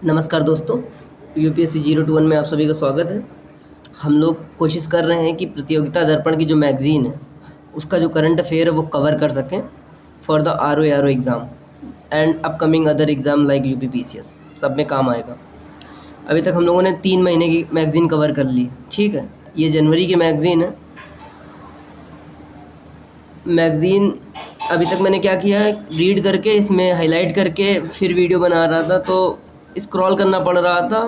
नमस्कार दोस्तों, यूपीएससी 021 में आप सभी का स्वागत है। हम लोग कोशिश कर रहे हैं कि प्रतियोगिता दर्पण की जो मैगज़ीन है उसका जो करंट अफेयर है वो कवर कर सकें for the R O exam and upcoming other exam like UPPCS, सब में काम आएगा। अभी तक हम लोगों ने 3 महीने की मैगज़ीन कवर कर ली, ठीक है। ये जनवरी की मैगज़ीन है। मैगज़ीन अभी तक मैंने क्या किया है, रीड करके इसमें हाईलाइट करके फिर वीडियो बना रहा था, तो स्क्रॉल करना पड़ रहा था,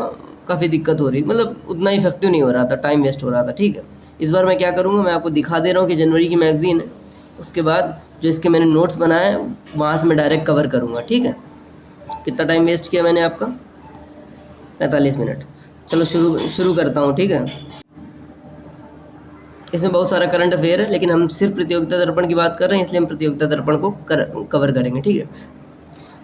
काफ़ी दिक्कत हो रही, मतलब उतना इफेक्टिव नहीं हो रहा था, टाइम वेस्ट हो रहा था, ठीक है। इस बार मैं क्या करूँगा, मैं आपको दिखा दे रहा हूँ कि जनवरी की मैगज़ीन है, उसके बाद जो इसके मैंने नोट्स बनाए हैं वहाँ से मैं डायरेक्ट कवर करूँगा, ठीक है। कितना टाइम वेस्ट किया मैंने आपका? 45 मिनट। चलो शुरू करता हूँ, ठीक है। इसमें बहुत सारा करंट अफेयर है, लेकिन हम सिर्फ प्रतियोगिता दर्पण की बात कर रहे हैं, इसलिए हम प्रतियोगिता दर्पण को कवर करेंगे, ठीक है।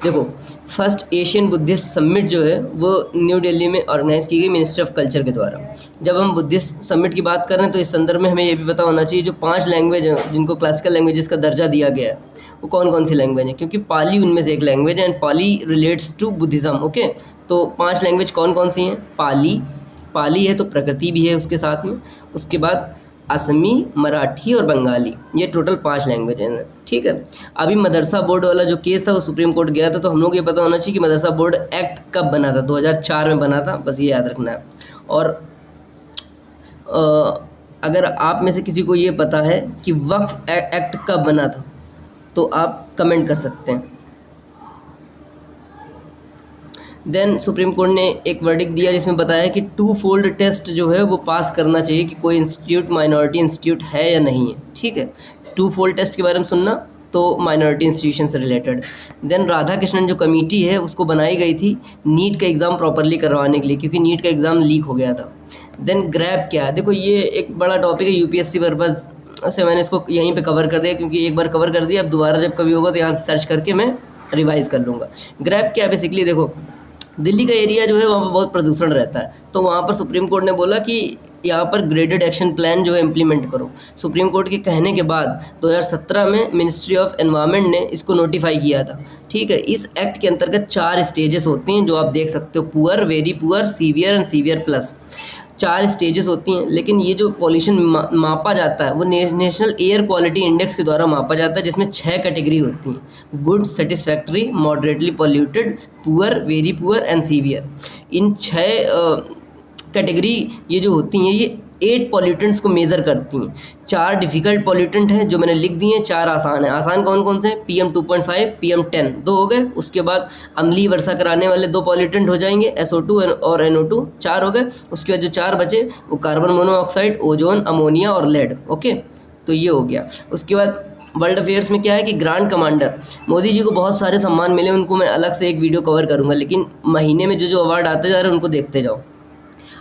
देखो, फर्स्ट एशियन बुद्धिस्ट समिट जो है वो न्यू दिल्ली में ऑर्गेनाइज की गई मिनिस्ट्री ऑफ कल्चर के द्वारा। जब हम बुद्धिस्ट समिट की बात कर रहे हैं तो इस संदर्भ में हमें ये भी पता होना चाहिए जो 5 लैंग्वेज हैं जिनको क्लासिकल लैंग्वेजेस का दर्जा दिया गया है वो कौन कौन सी लैंग्वेज है, क्योंकि पाली उनमें से एक लैंग्वेज है and Pali relates to Buddhism, okay. तो 5 लैंग्वेज कौन कौन सी हैं? पाली है, तो प्रकृति भी है उसके साथ में। उसके बाद असमी, मराठी और बंगाली, ये टोटल 5 लैंग्वेज हैं, ठीक है। अभी मदरसा बोर्ड वाला जो केस था वो सुप्रीम कोर्ट गया था, तो हम लोग ये पता होना चाहिए कि मदरसा बोर्ड एक्ट कब बना था। 2004 में बना था, बस ये याद रखना है। और अगर आप में से किसी को ये पता है कि वक्फ एक्ट कब बना था तो आप कमेंट कर सकते हैं। देन सुप्रीम कोर्ट ने एक वर्डिक्ट दिया जिसमें बताया कि 2 फोल्ड टेस्ट जो है वो पास करना चाहिए कि कोई इंस्टीट्यूट माइनॉरिटी इंस्टीट्यूट है या नहीं है, ठीक है। 2 फोल्ड टेस्ट के बारे में सुनना, तो माइनॉरिटी इंस्टीट्यूशन से रिलेटेड। देन राधा कृष्णन जो कमेटी है उसको बनाई गई थी नीट का एग्ज़ाम प्रॉपरली करवाने के लिए, क्योंकि नीट का एग्ज़ाम लीक हो गया था। देन ग्रैब क्या है, देखो ये एक बड़ा टॉपिक है यूपीएससी पर्पज़ से, मैंने इसको यहीं पे कवर कर दिया क्योंकि एक बार कवर कर दिया, अब दोबारा जब कभी होगा तो यहाँ सर्च करके मैं रिवाइज कर लूँगा। ग्रैब क्या है, बेसिकली देखो दिल्ली का एरिया जो है वहाँ पर बहुत प्रदूषण रहता है, तो वहाँ पर सुप्रीम कोर्ट ने बोला कि यहाँ पर ग्रेडेड एक्शन प्लान जो है इम्प्लीमेंट करो। सुप्रीम कोर्ट के कहने के बाद 2017 में मिनिस्ट्री ऑफ एनवायरनमेंट ने इसको नोटिफाई किया था, ठीक है। इस एक्ट के अंतर्गत 4 स्टेजेस होती हैं जो आप देख सकते हो, poor, very poor, severe and severe plus. 4 stages होती हैं, लेकिन ये जो पॉल्यूशन मापा जाता है वो नेशनल एयर क्वालिटी इंडेक्स के द्वारा मापा जाता है, जिसमें 6 कैटेगरी होती हैं: good, satisfactory, moderately polluted, poor, very poor and severe. In 6 category ये जो होती हैं ये 8 पॉल्यूटेंट्स को मेज़र करती हैं। 4 डिफ़िकल्ट पॉल्यूटेंट हैं जो मैंने लिख दिए हैं, 4 आसान हैं। आसान कौन कौन से हैं? PM 2.5, PM 10, 2 हो गए। उसके बाद अम्लीय वर्षा कराने वाले 2 पॉल्यूटेंट हो जाएंगे, SO2 और NO2, 4 हो गए। उसके बाद जो 4 बचे वो कार्बन मोनोऑक्साइड, ओजोन, अमोनिया और लेड, ओके। तो ये हो गया। उसके बाद वर्ल्ड अफेयर्स में क्या है कि ग्रांड कमांडर, मोदी जी को बहुत सारे सम्मान मिले, उनको मैं अलग से एक वीडियो कवर करूँगा, लेकिन महीने में जो अवार्ड आते जा रहे हैं उनको देखते जाओ।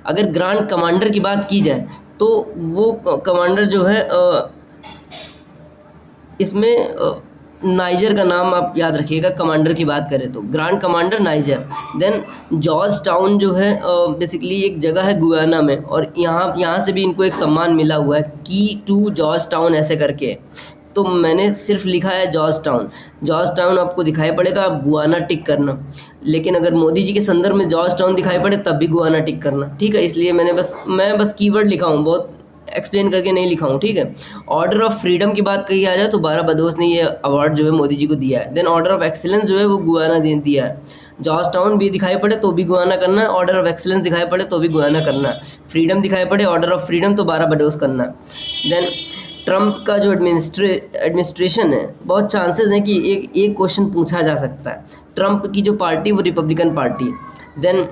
अगर ग्रांड कमांडर की बात की जाए तो वो कमांडर जो है इसमें नाइजर का नाम आप याद रखिएगा। कमांडर की बात करें तो grand commander Niger. Then Georgetown जो है बेसिकली एक जगह है गुयाना में, और यहाँ से भी इनको एक सम्मान मिला हुआ है, की टू जॉर्ज टाउन ऐसे करके। तो मैंने सिर्फ लिखा है जॉर्ज टाउन आपको दिखाई पड़ेगा, आप गुआना टिक करना। लेकिन अगर मोदी जी के संदर्भ में जॉर्ज टाउन दिखाई पड़े तब भी गुआना टिक करना, ठीक है। इसलिए मैं बस कीवर्ड लिखा हूँ, बहुत एक्सप्लेन करके नहीं लिखा हूँ, ठीक है। ऑर्डर ऑफ फ्रीडम की बात कही आ जाए तो 12 बदोस ने ये अवार्ड जो है मोदी जी को दिया है। देन ऑर्डर ऑफ एक्सीलेंस जो है वो गुआना दिया है। जॉर्ज टाउन भी दिखाई पड़े तो भी गुआना करना है, ऑर्डर ऑफ एक्सीलेंस दिखाई पड़े तो भी गुआना करना है, फ्रीडम दिखाई पड़े, ऑर्डर ऑफ फ्रीडम, तो 12 बदोस करना है। देन ट्रंप का जो एडमिनिस्ट्रेशन है, बहुत चांसेस हैं कि एक क्वेश्चन पूछा जा सकता है। ट्रंप की जो पार्टी वो रिपब्लिकन पार्टी है। देन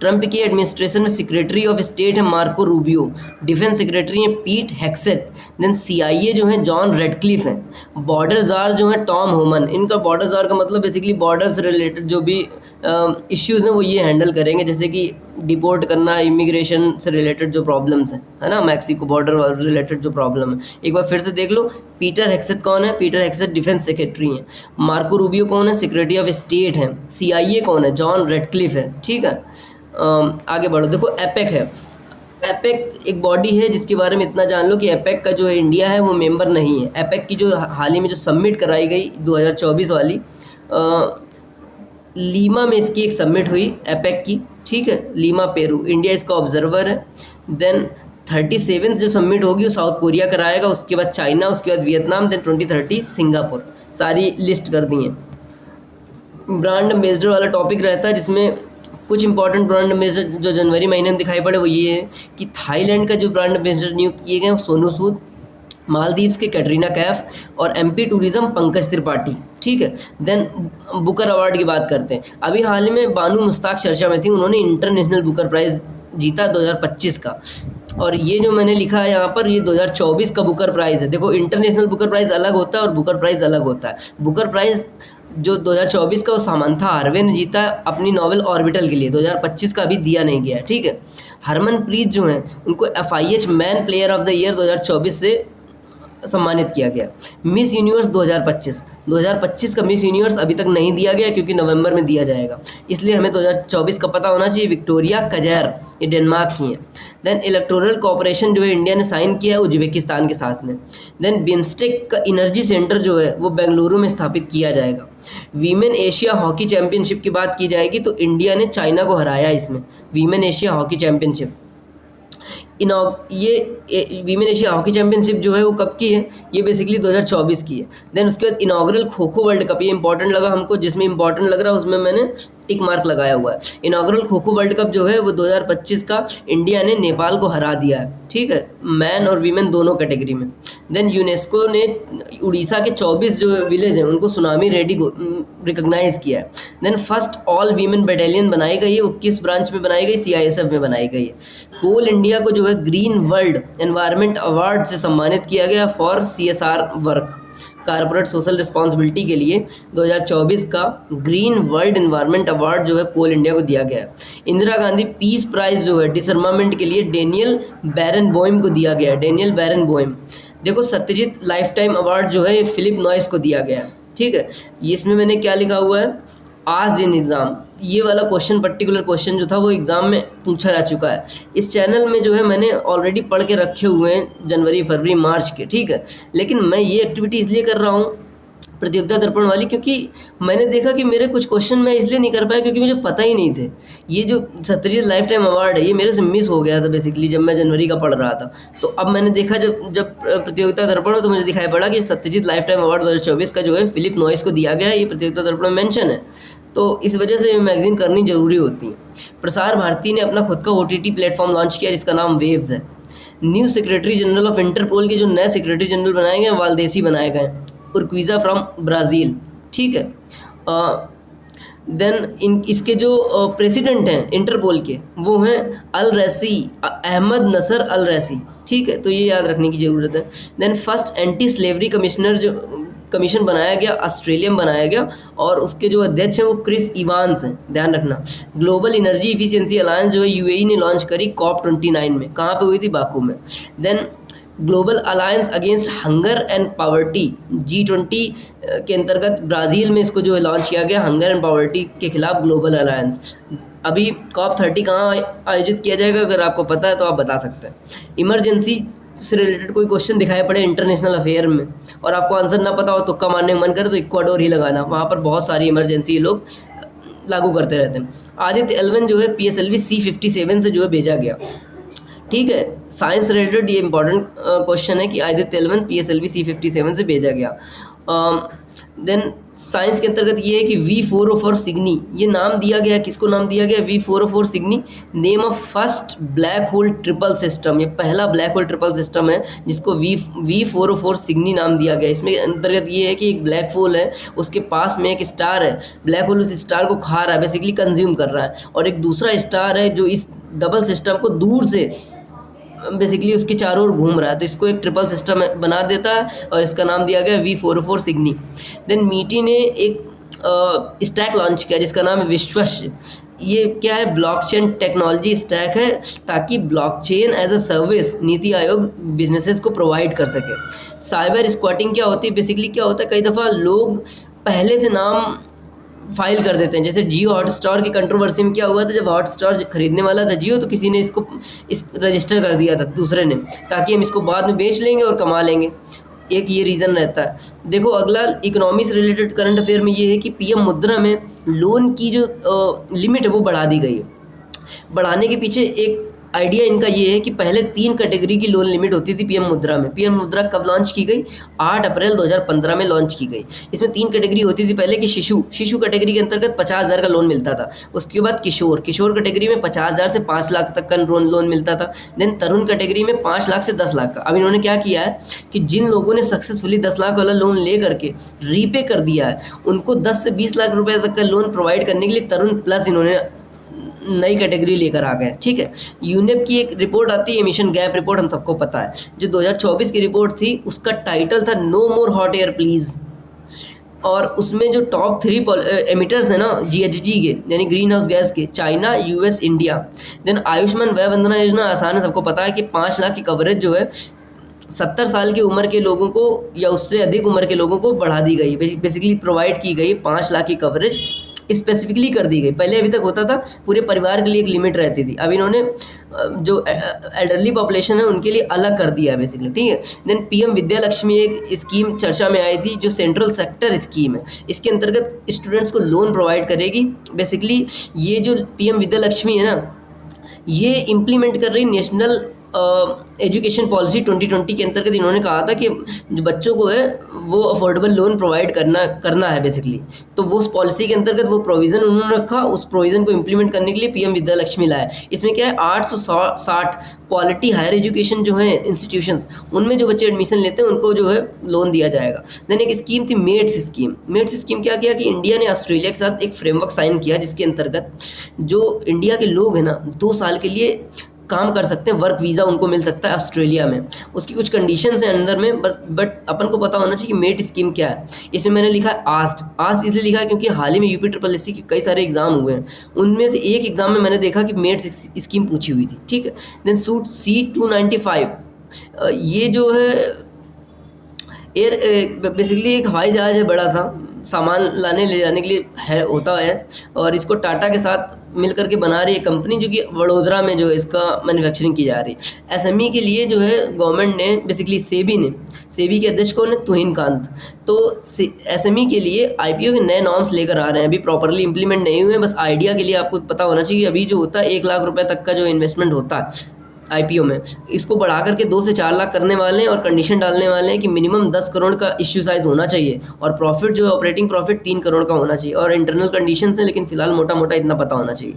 ट्रंप की एडमिनिस्ट्रेशन में सेक्रेटरी ऑफ स्टेट है मार्को रूबियो, डिफेंस सेक्रेटरी हैं पीट हेक्सेट, देन CIA जो हैं जॉन रेडक्लिफ हैं, बॉर्डर जार जो हैं टॉम होमन। इनका बॉर्डर जार का मतलब बेसिकली बॉर्डर से रिलेटेड जो भी इश्यूज़ हैं वो ये हैंडल करेंगे, जैसे कि डिपोर्ट करना, इमिग्रेशन से रिलेटेड जो प्रॉब्लम्स हैं, है ना, मैक्सिको बॉर्डर रिलेटेड जो प्रॉब्लम है। एक बार फिर से देख लो, पीटर हेक्सेट कौन है? पीटर हेक्सेट डिफेंस सेक्रेटरी हैं। मार्को रूबियो कौन है? सेक्रेटरी ऑफ स्टेट हैं। CIA कौन है? जॉन रेडक्लिफ है, ठीक है। आगे बढ़ो, देखो एपेक है। एपेक एक बॉडी है जिसके बारे में इतना जान लो कि एपेक का जो इंडिया है वो मेंबर नहीं है। एपेक की जो हाल ही में जो सबमिट कराई गई 2024 वाली, लीमा में इसकी एक सबमिट हुई एपेक की, ठीक है, लीमा पेरू, इंडिया इसका ऑब्जर्वर है। देन 37 जो सबमिट होगी वो साउथ कोरिया कराएगा, उसके बाद चाइना, उसके बाद वियतनाम, देन 2030 सिंगापुर। सारी लिस्ट कर दी हैं। ब्रांड एम्बेसडर वाला टॉपिक रहता है जिसमें कुछ इंपॉर्टेंट ब्रांड एम्बेसडर जो जनवरी महीने में दिखाई पड़े वो ये है कि थाईलैंड का जो ब्रांड एम्बेसडर नियुक्त किए गए वो सोनू सूद, मालदीव्स के कैटरीना कैफ और एमपी टूरिज्म पंकज त्रिपाठी, ठीक है। देन बुकर अवार्ड की बात करते हैं। अभी हाल ही में बानू मुश्ताक चर्चा में थी, उन्होंने इंटरनेशनल बुकर प्राइज़ जीता 2025 का। और ये जो मैंने लिखा है यहाँ पर, ये 2024 का बुकर प्राइज़ है। देखो, इंटरनेशनल बुकर प्राइज़ अलग होता है और बुकर प्राइज़ अलग होता है। बुकर प्राइज़ जो 2024 का वो सामंथा हार्वे ने जीता अपनी नॉवेल ऑर्बिटल के लिए, 2025 का अभी दिया नहीं गया है, ठीक है। हरमनप्रीत जो हैं उनको FIH man player of the year 2024 से सम्मानित किया गया। मिस यूनिवर्स 2025 का मिस यूनिवर्स अभी तक नहीं दिया गया क्योंकि नवंबर में दिया जाएगा, इसलिए हमें 2024 का पता होना चाहिए। विक्टोरिया कजैर, ये डेनमार्क की हैं। देन इलेक्टोरल कॉपरेशन जो है इंडिया ने साइन किया है उज्बेकिस्तान के साथ में। देन बिम्स्टेक का एनर्जी सेंटर जो है वो बेंगलुरु में स्थापित किया जाएगा। वीमेन एशिया हॉकी चैंपियनशिप की बात की जाएगी तो इंडिया ने चाइना को हराया इसमें, वीमेन एशिया हॉकी चैंपियनशिप। ये वीमेन एशिया हॉकी चैंपियनशिप जो है वो कब की है, ये बेसिकली 2024 की है। देन उसके बाद inaugural kho kho world cup, ये इंपॉर्टेंट लगा हमको, जिसमें इंपॉर्टेंट लग रहा है उसमें मैंने टिक मार्क लगाया हुआ है। Inaugural kho kho world cup जो है वो 2025 का इंडिया ने नेपाल को हरा दिया है, ठीक है, मैन और वीमेन दोनों कैटेगरी में। देन यूनेस्को ने उड़ीसा के 24 जो विलेज हैं उनको सुनामी रेडी रिकॉग्नाइज किया है। Then first all women battalion बनाई गई है, वो किस ब्रांच में बनाई गई, CISF में बनाई गई है। कोल इंडिया को जो है ग्रीन वर्ल्ड एनवायरनमेंट अवार्ड से सम्मानित किया गया for CSR work, corporate social responsibility के लिए 2024 का ग्रीन वर्ल्ड एनवायरनमेंट अवार्ड जो है कोल इंडिया को दिया गया है। इंदिरा गांधी पीस प्राइज़ जो है डिसर्मामेंट के लिए डेनियल बैरनबॉयम को दिया गया है, डेनियल बैरनबॉयम। देखो, सत्यजीत लाइफ टाइम अवार्ड जो है फिलिप नॉइस को दिया गया है, ठीक है। ये इसमें मैंने क्या लिखा हुआ है, आस्क्ड इन एग्ज़ाम, ये वाला क्वेश्चन, पर्टिकुलर क्वेश्चन जो था वो एग्ज़ाम में पूछा जा चुका है। इस चैनल में जो है मैंने ऑलरेडी पढ़ के रखे हुए हैं जनवरी फरवरी मार्च के, ठीक है। लेकिन मैं ये एक्टिविटी इसलिए कर रहा हूँ प्रतियोगिता दर्पण वाली, क्योंकि मैंने देखा कि मेरे कुछ क्वेश्चन मैं इसलिए नहीं कर पाया क्योंकि मुझे पता ही नहीं थे। ये जो सत्यजीत लाइफ टाइम अवार्ड है ये मेरे से मिस हो गया था बेसिकली जब मैं जनवरी का पढ़ रहा था। तो अब मैंने देखा जब प्रतियोगिता दर्पण तो मुझे दिखाई पड़ा कि सत्यजीत लाइफ टाइम अवार्ड 2024 का जो है फिलिप नॉइस को दिया गया है, ये प्रतियोगिता दर्पण में मेंशन है। तो इस वजह से मैगज़ीन करनी ज़रूरी होती है। प्रसार भारती ने अपना खुद का OTT प्लेटफॉर्म लॉन्च किया जिसका नाम वेव्स है। New secretary general of Interpol के जो नए सेक्रेटरी जनरल बनाए गए हैं वालदेसी बनाए गए हैं, उर्क्विज़ा फ्रॉम ब्राज़ील, ठीक है। देन इसके जो प्रेसिडेंट हैं इंटरपोल के वो हैं अल रैसी, अहमद नसर अल रैसी, ठीक है। तो ये याद रखने की ज़रूरत है। Then first anti slavery commissioner जो कमीशन बनाया गया, ऑस्ट्रेलियन बनाया गया और उसके जो अध्यक्ष हैं वो क्रिस इवांस हैं, ध्यान रखना। ग्लोबल एनर्जी इफिशिएंसी अलायंस जो है UAE ने लॉन्च करी COP29 में, कहाँ पे हुई थी, बाकू में। Then global alliance against hunger and poverty G20 के अंतर्गत ब्राज़ील में इसको जो है लॉन्च किया गया, हंगर एंड पावर्टी के खिलाफ ग्लोबल अलायंस। अभी COP30 कहाँ आयोजित किया जाएगा, अगर आपको पता है तो आप बता सकते हैं। इमरजेंसी से रिलेटेड कोई क्वेश्चन दिखाई पड़े इंटरनेशनल अफेयर में और आपको आंसर ना पता हो, तुक्का मारने का मन करे तो इक्वाडोर ही लगाना, वहाँ पर बहुत सारी इमरजेंसी लोग लागू करते रहते हैं। आदित्य L1 जो है PSLV C57 से जो है भेजा गया, ठीक है। साइंस रिलेटेड ये इंपॉर्टेंट क्वेश्चन है कि आदित्य L1 PSLV C57 से भेजा गया। देन साइंस के अंतर्गत ये है कि V404 सिग्नी, ये नाम दिया गया, किसको नाम दिया गया, V404 Cygni, name of first black hole triple system, ये पहला ब्लैक होल ट्रिपल सिस्टम है जिसको V404 सिग्नी नाम दिया गया। इसमें अंतर्गत ये है कि एक ब्लैक होल है, उसके पास में एक स्टार है, ब्लैक होल उस स्टार को खा रहा है, बेसिकली कंज्यूम कर रहा है, और एक दूसरा स्टार है जो इस डबल सिस्टम को दूर से बेसिकली उसके चारों ओर घूम रहा है, तो इसको एक ट्रिपल सिस्टम बना देता है और इसका नाम दिया गया V404 सिग्नी। देन मीटी ने एक स्टैक लॉन्च किया जिसका नाम है विश्वस्य। ये क्या है, ब्लॉकचेन टेक्नोलॉजी स्टैक है ताकि blockchain as a service NITI Aayog businesses को प्रोवाइड कर सके। साइबर स्क्वाटिंग क्या होती है, बेसिकली क्या होता है, कई दफ़ा लोग पहले से नाम फाइल कर देते हैं। जैसे जियो हॉटस्टार की कंट्रोवर्सी में क्या हुआ था, जब हॉटस्टार खरीदने वाला था जियो तो किसी ने इसको रजिस्टर कर दिया था दूसरे ने, ताकि हम इसको बाद में बेच लेंगे और कमा लेंगे। एक ये रीज़न रहता है। देखो अगला इकोनॉमी से रिलेटेड करंट अफेयर में ये है कि पीएम मुद्रा में लोन की जो लिमिट है वो बढ़ा दी गई है। बढ़ाने के पीछे एक आइडिया इनका ये है कि पहले 3 कैटेगरी की लोन लिमिट होती थी पीएम मुद्रा में। पीएम मुद्रा कब लॉन्च की गई? 8 अप्रैल 2015 में लॉन्च की गई। इसमें 3 कैटेगरी होती थी पहले कि शिशु कैटेगरी के अंतर्गत 50,000 का लोन मिलता था। उसके बाद किशोर कैटेगरी में 50,000 से 5 लाख तक का लोन मिलता था। देन तरुण कैटेगरी में 5 लाख से 10 लाख का। अब इन्होंने क्या किया है कि जिन लोगों ने सक्सेसफुली 10 लाख वाला लोन ले करके रीपे कर दिया है, उनको 10 से 20 लाख रुपए तक का लोन प्रोवाइड करने के लिए तरुण प्लस इन्होंने नई कैटेगरी लेकर आ गए। ठीक है, यूनेप की एक रिपोर्ट आती है, एमिशन गैप रिपोर्ट, हम सबको पता है। जो 2024 की रिपोर्ट थी उसका टाइटल था no more hot air please, और उसमें जो टॉप 3 एमिटर्स हैं ना GHG के, यानी ग्रीन हाउस गैस के, China, US, India. Then Ayushman Vay Vandana योजना आसान है, सबको पता है कि 5 लाख की कवरेज जो है 70 साल की उम्र के लोगों को या उससे अधिक उम्र के लोगों को बढ़ा दी गई, बेसिकली प्रोवाइड की गई। 5 लाख की कवरेज स्पेसिफिकली कर दी गई। पहले अभी तक होता था पूरे परिवार के लिए एक लिमिट रहती थी, अब इन्होंने जो एल्डरली पॉपुलेशन है उनके लिए अलग कर दिया है बेसिकली। ठीक है, देन PM विद्या लक्ष्मी एक स्कीम चर्चा में आई थी जो सेंट्रल सेक्टर स्कीम है। इसके अंतर्गत स्टूडेंट्स को लोन प्रोवाइड करेगी। बेसिकली ये जो PM विद्या लक्ष्मी है ना, ये इम्प्लीमेंट कर रही नेशनल एजुकेशन पॉलिसी 2020 के अंतर्गत। इन्होंने कहा था कि जो बच्चों को है वो अफोर्डेबल लोन प्रोवाइड करना है बेसिकली। तो वो उस पॉलिसी के अंतर्गत वो प्रोविज़न उन्होंने रखा, उस प्रोविज़न को इम्प्लीमेंट करने के लिए PM विद्या लक्ष्मी लाया। इसमें क्या है, 860 क्वालिटी हायर एजुकेशन जो है इंस्टीट्यूशंस, उनमें जो बच्चे एडमिशन लेते हैं उनको जो है लोन दिया जाएगा। देन एक स्कीम थी मेट्स स्कीम। मेट्स स्कीम क्या किया कि इंडिया ने ऑस्ट्रेलिया के साथ एक फ्रेमवर्क साइन किया जिसके अंतर्गत जो इंडिया के लोग हैं ना 2 साल के लिए काम कर सकते हैं, वर्क वीज़ा उनको मिल सकता है ऑस्ट्रेलिया में। उसकी कुछ कंडीशंस हैं अंदर में, बट अपन को पता होना चाहिए कि मेट स्कीम क्या है। इसमें मैंने लिखा है आस्ट इसलिए लिखा है क्योंकि हाल ही में UPSSC के कई सारे एग्जाम हुए हैं, उनमें से एक एग्जाम में मैंने देखा कि मेट स्कीम पूछी हुई थी। ठीक है, देन सूट C295, ये जो है एयर बेसिकली एक हवाई जहाज़ है, बड़ा सा सामान लाने ले जाने के लिए होता है, और इसको टाटा के साथ मिल करके बना रही है कंपनी, जो कि वडोदरा में जो है इसका मैन्युफैक्चरिंग की जा रही है। SME के लिए जो है गवर्नमेंट ने बेसिकली सेबी के अध्यक्ष कौन है, तुहिन कांत। तो SME के लिए IPO के नए नॉर्म्स लेकर आ रहे हैं, अभी प्रॉपरली इंप्लीमेंट नहीं हुए। बस आइडिया के लिए आपको पता होना चाहिए, अभी जो होता है 1 लाख रुपए तक का जो इन्वेस्टमेंट होता है IPO में, इसको बढ़ा करके 2 से 4 लाख करने वाले हैं, और कंडीशन डालने वाले हैं कि मिनिमम 10 करोड़ का इश्यू साइज होना चाहिए, और प्रॉफिट जो है ऑपरेटिंग प्रॉफिट 3 करोड़ का होना चाहिए, और इंटरनल कंडीशंस है, लेकिन फिलहाल मोटा मोटा इतना पता होना चाहिए।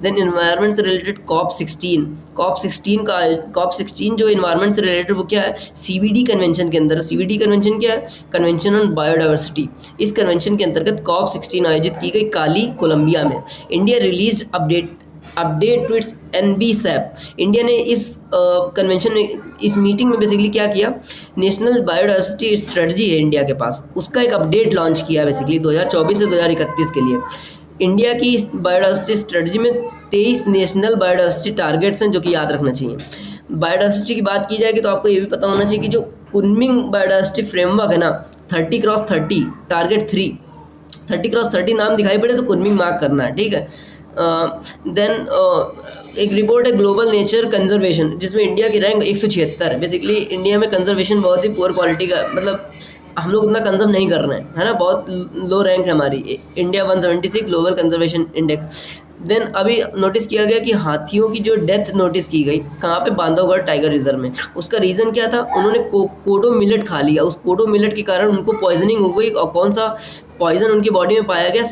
देन एनवायरनमेंट से रिलेटेड COP16 जो एनवायरनमेंट से रिलेटेड वो क्या है, CBD कन्वेंशन के अंदर। CBD कन्वेंशन क्या है, कन्वेंशन ऑन बायोडाइवर्सिटी। इस कन्वेंशन के अंतर्गत COP16 आयोजित की गई काली, कोलंबिया में। India release update to its NBSAP। India ने इस कन्वेंशन में, इस मीटिंग में बेसिकली क्या किया, नेशनल बायोडाइवर्सिटी स्ट्रेटजी है इंडिया के पास, उसका एक अपडेट लॉन्च किया बेसिकली 2024 से 2031 के लिए। इंडिया की इस बायोडाइवर्सिटी स्ट्रेटजी में 23 नेशनल बायोडाइवर्सिटी टारगेट्स हैं, जो कि याद रखना चाहिए। बायोडाइवर्सिटी की बात की जाएगी तो आपको ये भी पता होना चाहिए कि जो कुनमिंग बायोडाइवर्सिटी फ्रेमवर्क है ना, 30x30 टारगेट 3, 30x30 नाम दिखाई पड़े तो कुनमिंग मार्क करना है। ठीक है, देन एक रिपोर्ट है ग्लोबल नेचर कंजर्वेशन, जिसमें इंडिया की रैंक 176 है। बेसिकली इंडिया में कंजर्वेशन बहुत ही पुअर क्वालिटी का, मतलब हम लोग उतना कंजर्व नहीं कर रहे हैं, है ना, बहुत लो रैंक है हमारी। India 176 global conservation index. Then अभी नोटिस किया गया कि हाथियों की जो डेथ नोटिस की गई, कहाँ पे, बांधवगढ़ टाइगर रिजर्व में। उसका रीज़न क्या था, उन्होंने कोडो मिलेट खा लिया, उस कोडो मिलेट के कारण उनको पॉइजनिंग हो गई। और कौन सा पॉइजन उनकी बॉडी में पाया गया,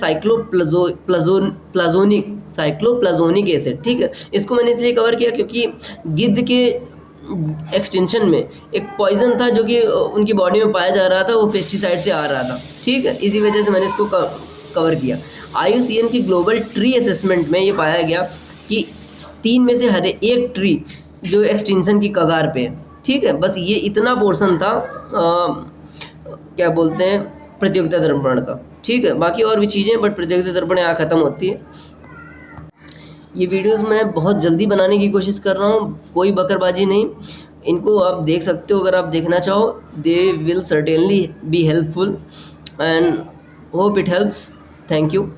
साइक्लोप्लाजोनिक एसिड। ठीक है, इसको मैंने इसलिए कवर किया क्योंकि गिद्ध के एक्सटेंशन में एक पॉइजन था जो कि उनकी बॉडी में पाया जा रहा था, वो पेस्टिसाइड से आ रहा था। ठीक है, इसी वजह से मैंने इसको कवर किया। IUCN की ग्लोबल ट्री असेसमेंट में ये पाया गया कि 3 में से हर एक ट्री जो एक्सटेंशन की कगार पे है। ठीक है, बस ये इतना पोर्शन था क्या बोलते हैं, प्रतियोगिता दर्पण का। ठीक है, बाकी और भी चीज़ें, बट प्रतियोगिता दर्पण यहाँ ख़त्म होती है। ये वीडियोस मैं बहुत जल्दी बनाने की कोशिश कर रहा हूँ, कोई बकरबाजी नहीं। इनको आप देख सकते हो अगर आप देखना चाहो, they will certainly be helpful and hope it helps. Thank you.